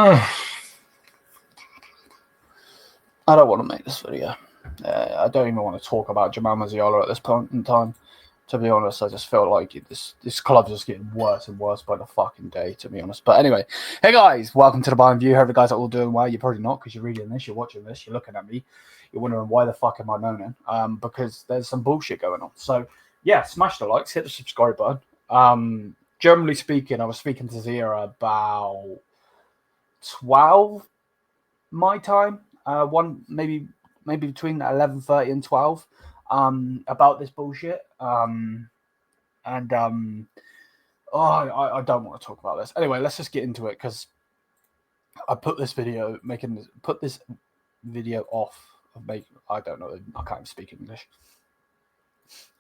I don't want to make this video. I don't even want to talk about Jamal Musiala at this point in time. To be honest, I just feel like this club's just getting worse and worse by the fucking day, to be honest. But anyway, hey guys, welcome to the Bayern View. Hope you guys are all doing well. You're probably not, because you're reading this, you're watching this, you're looking at me. You're wondering why the fuck am I moaning? Because there's some bullshit going on. So yeah, smash the likes, hit the subscribe button. Generally speaking, I was speaking to Zira about 12 my time. Maybe between 11:30 and 12. About this bullshit. I don't want to talk about this. Anyway, let's just get into it, because I put this video off. I don't know. I can't even speak English.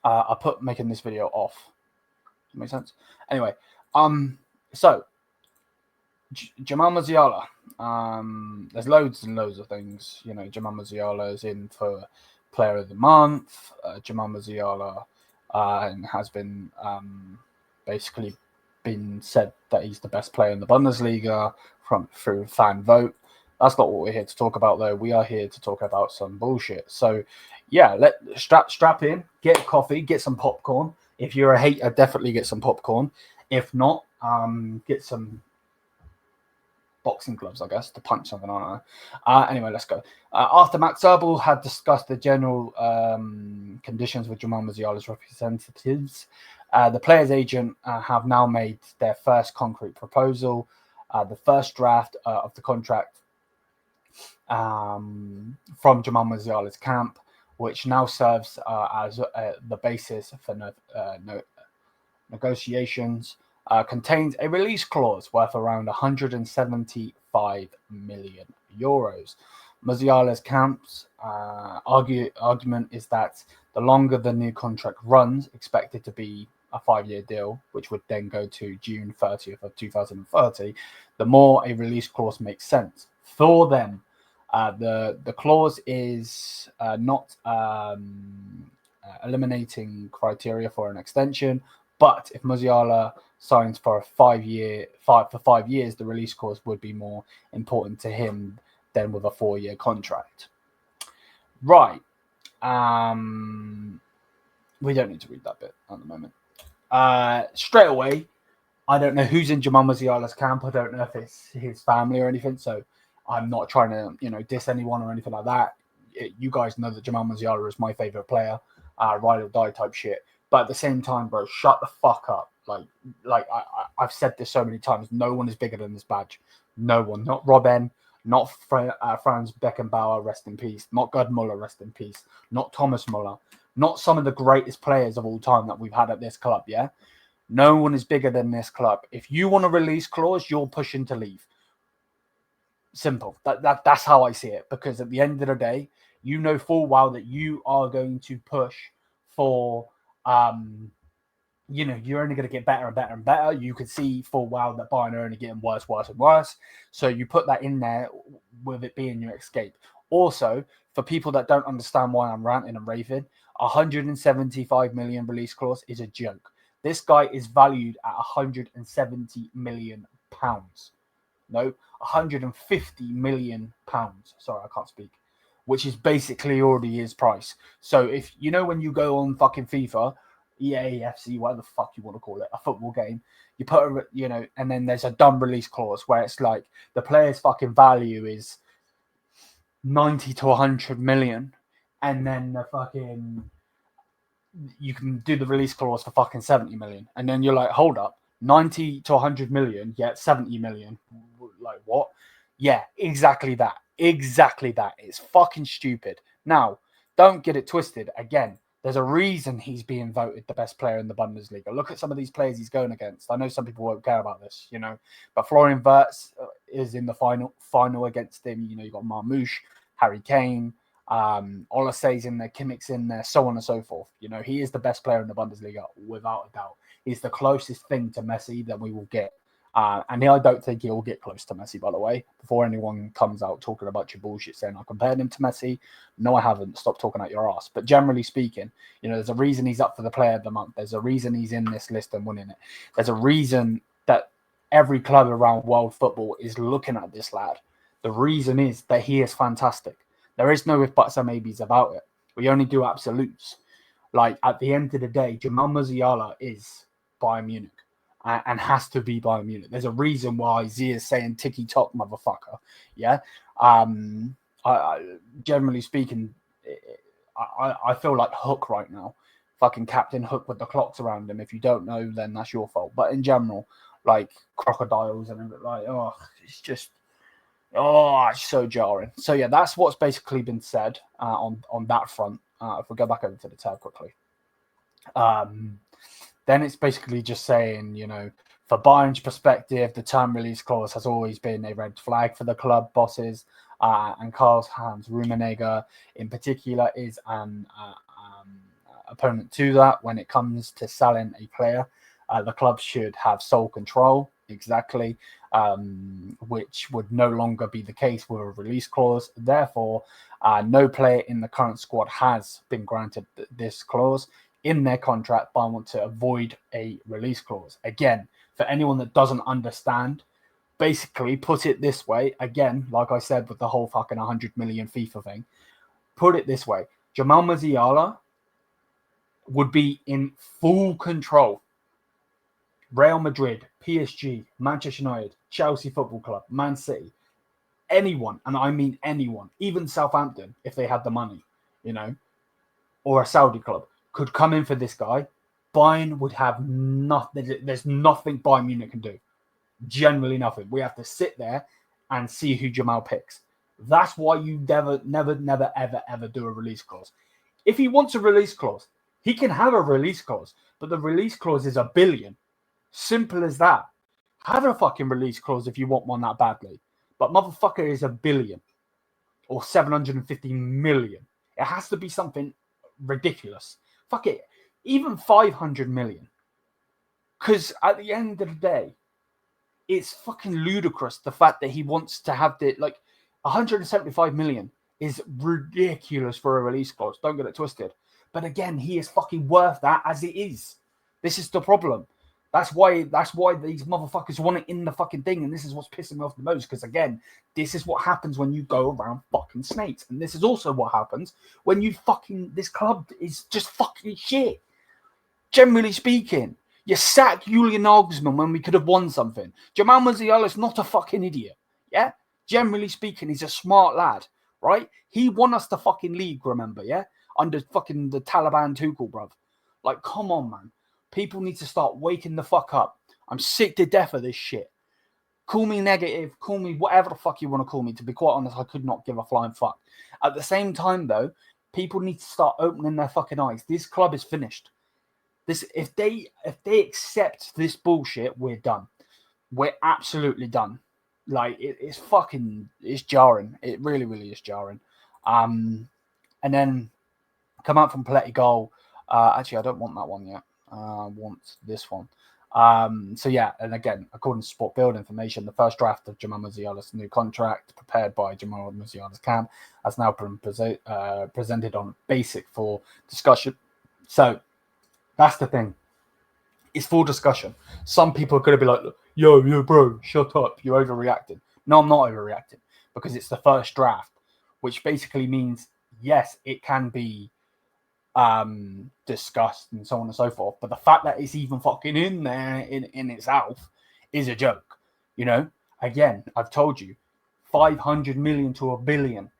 I put making this video off. Does that make sense? Anyway, so Jamal Musiala. There's loads and loads of things. You know, Jamal Musiala is in for Player of the Month. Jamal Musiala has been basically been said that he's the best player in the Bundesliga through fan vote. That's not what we're here to talk about, though. We are here to talk about some bullshit. So, yeah, strap in, get a coffee, get some popcorn. If you're a hater, definitely get some popcorn. If not, get some boxing gloves, I guess, to punch something. I don't know. Anyway, let's go. After Max Erbel had discussed the general conditions with Jamal Musiala's representatives, the player's agent have now made their first concrete proposal. The first draft of the contract from Jamal Musiala's camp, which now serves as the basis for negotiations, contains a release clause worth around 175 million euros. Musiala's camp's argument is that the longer the new contract runs, expected to be a 5-year deal, which would then go to June 30th of 2030, the more a release clause makes sense for them. The clause is not eliminating criteria for an extension, but if Musiala signs for 5 years, the release clause would be more important to him than with a 4-year contract. Right. We don't need to read that bit at the moment. Straight away, I don't know who's in Jamal Musiala's camp. I don't know if it's his family or anything. So I'm not trying to, diss anyone or anything like that. You guys know that Jamal Musiala is my favorite player, ride or die type shit. But at the same time, bro, shut the fuck up. I've said this so many times. No one is bigger than this badge. No one. Not Robben. Not Franz Beckenbauer, rest in peace. Not Gerd Müller, rest in peace. Not Thomas Müller. Not some of the greatest players of all time that we've had at this club, yeah? No one is bigger than this club. If you want a release clause, you're pushing to leave. Simple. That's how I see it. Because at the end of the day, you know full well that you are going to push for... you're only going to get better and better and better. You can see full well that Bayern are only getting worse and worse. So you put that in there with it being your escape. Also, for people that don't understand why I'm ranting and raving, 175 million release clause is a joke. This guy is valued at 170 million pounds. No, 150 million pounds. Sorry, I can't speak. Which is basically already his price. So if when you go on fucking FIFA, EAFC, whatever the fuck you want to call it, a football game, you put and then there's a dumb release clause where it's like the player's fucking value is 90 to 100 million, and then you can do the release clause for fucking 70 million, and then you're like, hold up, 90 to 100 million, yet 70 million, like what? Yeah, exactly that. It's fucking stupid. Now, don't get it twisted. Again, there's a reason he's being voted the best player in the Bundesliga. Look at some of these players he's going against. I know some people won't care about this, but Florian Wirtz is in the final against him. You've got Marmoush, Harry Kane, Olasey's in there, Kimmich's in there, so on and so forth. He is the best player in the Bundesliga, without a doubt. He's the closest thing to Messi that we will get. And I don't think he'll get close to Messi, by the way, before anyone comes out talking about your bullshit saying I compared him to Messi. No, I haven't. Stop talking out your ass. But generally speaking, there's a reason he's up for the Player of the Month. There's a reason he's in this list and winning it. There's a reason that every club around world football is looking at this lad. The reason is that he is fantastic. There is no if, buts, or maybes about it. We only do absolutes. Like, at the end of the day, Jamal Musiala is Bayern Munich and has to be Bayern Munich. There's a reason why Z is saying ticky-tock, motherfucker. Yeah? Generally speaking, I feel like Hook right now. Fucking Captain Hook with the clocks around him. If you don't know, then that's your fault. But in general, like crocodiles and like, oh, it's just, oh, it's so jarring. So yeah, that's what's basically been said on that front. If we go back over to the tab quickly, then it's basically just saying, you know, for Bayern's perspective, the term release clause has always been a red flag for the club bosses, and Karlshamn's Rummenigge in particular is an opponent to that when it comes to selling a player. The club should have sole control, exactly, which would no longer be the case with a release clause. Therefore, no player in the current squad has been granted this clause in their contract, but I want to avoid a release clause. Again, for anyone that doesn't understand, basically put it this way, again, like I said with the whole fucking 100 million FIFA thing, put it this way, Jamal Musiala would be in full control. Real Madrid, PSG, Manchester United, Chelsea Football Club, Man City, anyone, and I mean anyone, even Southampton, if they had the money, you know, or a Saudi club, could come in for this guy. Bayern would have nothing. There's nothing Bayern Munich can do. Generally nothing. We have to sit there and see who Jamal picks. That's why you never, ever do a release clause. If he wants a release clause, he can have a release clause, but the release clause is $1 billion. Simple as that. Have a fucking release clause if you want one that badly. But motherfucker is $1 billion or 750 million. It has to be something ridiculous. Fuck it. Even 500 million. Because at the end of the day, it's fucking ludicrous the fact that he wants to have the, like, 175 million is ridiculous for a release clause. Don't get it twisted. But again, he is fucking worth that as it is. This is the problem. That's why these motherfuckers want it in the fucking thing, and this is what's pissing me off the most. Because again, this is what happens when you go around fucking snakes, and this is also what happens when you fucking, this club is just fucking shit. Generally speaking, you sack Julian Nagelsmann when we could have won something. Jamal Musiala is not a fucking idiot. Yeah, generally speaking, he's a smart lad, right? He won us the fucking league, remember? Yeah, under fucking the Taliban Tuchel, bruv. Like, come on, man. People need to start waking the fuck up. I'm sick to death of this shit. Call me negative, call me whatever the fuck you want to call me. To be quite honest, I could not give a flying fuck. At the same time, though, people need to start opening their fucking eyes. This club is finished. If they accept this bullshit, we're done. We're absolutely done. Like, it's jarring. It really, really is jarring. And then come out from Paletti goal. Actually, I don't want that one yet. I want this one. So yeah, and again, according to Sport Build information, the first draft of Jamal Musiala's new contract, prepared by Jamal Musiala's camp, has now been presented on Basic for discussion. So that's the thing. It's for discussion. Some people are going to be like, yo, bro, shut up. You're overreacting. No, I'm not overreacting, because it's the first draft, which basically means, yes, it can be discussed and so on and so forth, but the fact that it's even fucking in there in itself is a joke. You know, again, I've told you, 500 million to $1 billion.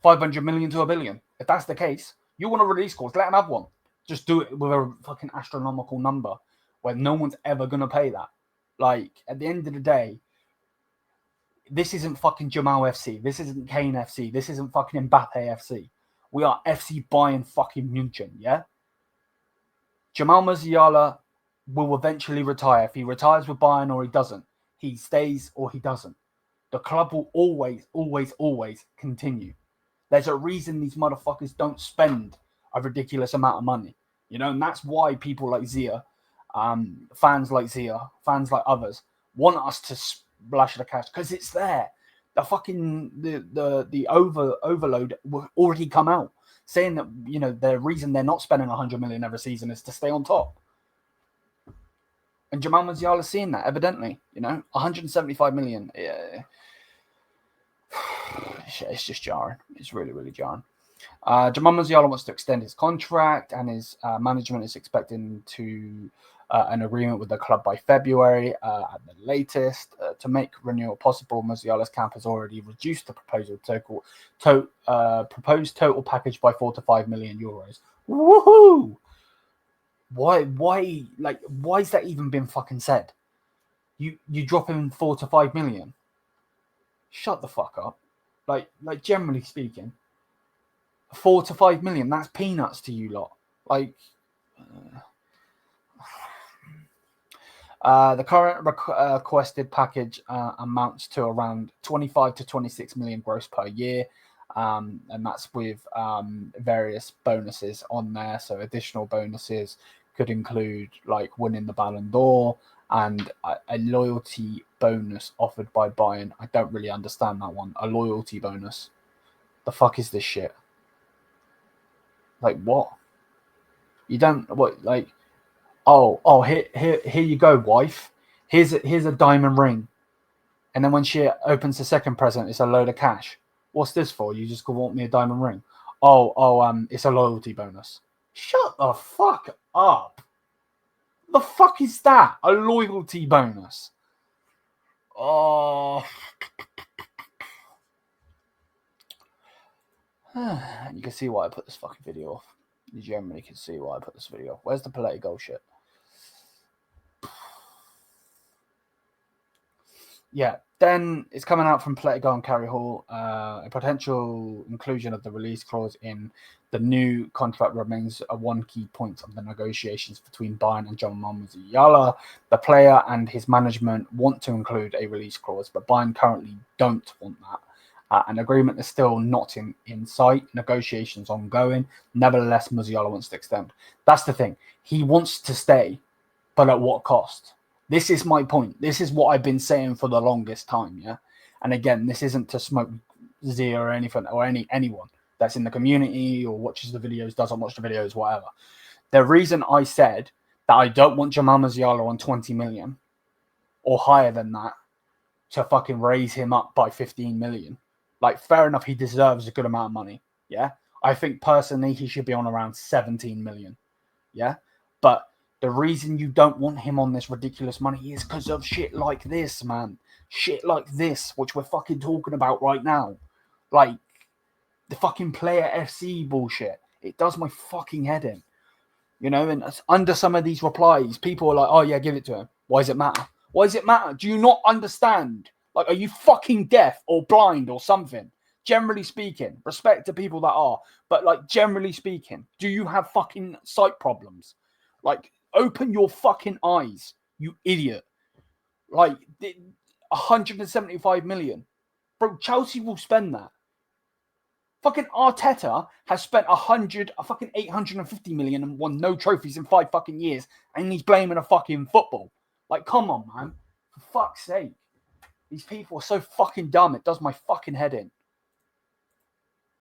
500 million to $1 billion. If that's the case, you want a release clause, let him have one. Just do it with a fucking astronomical number where no one's ever gonna pay that. Like, at the end of the day, this isn't fucking Jamal FC. This isn't Kane FC. This isn't fucking Mbappe FC. We are FC Bayern fucking München, yeah? Jamal Musiala will eventually retire. If he retires with Bayern or he doesn't, he stays or he doesn't. The club will always, always, always continue. There's a reason these motherfuckers don't spend a ridiculous amount of money, you know? And that's why people like Zia, fans like others, want us to splash the cash, because it's there. The fucking the overload will already come out, saying that, you know, the reason they're not spending 100 million every season is to stay on top. And Jamal Musiala's seeing that, evidently. 175 million. Yeah. It's just jarring. It's really, really jarring. Jamal Musiala wants to extend his contract, and his management is expecting to an agreement with the club by February at the latest. To make renewal possible, Musiala's camp has already reduced the proposed total package by 4 to 5 million euros. Woohoo! Why has that even been fucking said? You drop him 4 to 5 million. Shut the fuck up. Like generally speaking, 4 to 5 million, that's peanuts to you lot. The current requested package amounts to around 25 to 26 million gross per year. And that's with various bonuses on there. So additional bonuses could include like winning the Ballon d'Or and a loyalty bonus offered by Bayern. I don't really understand that one. A loyalty bonus. The fuck is this shit? Like what? You don't what like? Oh, here you go, wife. Here's a diamond ring, and then when she opens the second present, it's a load of cash. What's this for? You just want me a diamond ring? Oh, it's a loyalty bonus. Shut the fuck up. The fuck is that? A loyalty bonus? Oh. You can see why I put this fucking video off. You generally can see why I put this video off. Where's the political shit? Yeah, then it's coming out from Politico and Carey Hall. A potential inclusion of the release clause in the new contract remains one key point of the negotiations between Bayern and Jamal Musiala. The player and his management want to include a release clause, but Bayern currently don't want that. An agreement is still not in sight. Negotiations ongoing. Nevertheless, Musiala wants to extend. That's the thing. He wants to stay, but at what cost? This is my point. This is what I've been saying for the longest time, yeah? And again, this isn't to smoke Zia or anything, or anyone that's in the community or watches the videos, doesn't watch the videos, whatever. The reason I said that I don't want Jamal Musiala on 20 million or higher than that to fucking raise him up by 15 million. Like, fair enough, he deserves a good amount of money, yeah? I think personally he should be on around 17 million, yeah? But the reason you don't want him on this ridiculous money is because of shit like this, man. Shit like this, which we're fucking talking about right now. Like, the fucking Player FC bullshit. It does my fucking head in. And under some of these replies, people are like, oh yeah, give it to him. Why does it matter? Why does it matter? Do you not understand? Like, are you fucking deaf or blind or something? Generally speaking, respect to people that are. But, like, generally speaking, do you have fucking sight problems? Like, open your fucking eyes, you idiot. Like, 175 million. Bro, Chelsea will spend that. Fucking Arteta has spent 850 million and won no trophies in 5 fucking years, and he's blaming a fucking football. Like, come on, man. For fuck's sake. These people are so fucking dumb, it does my fucking head in.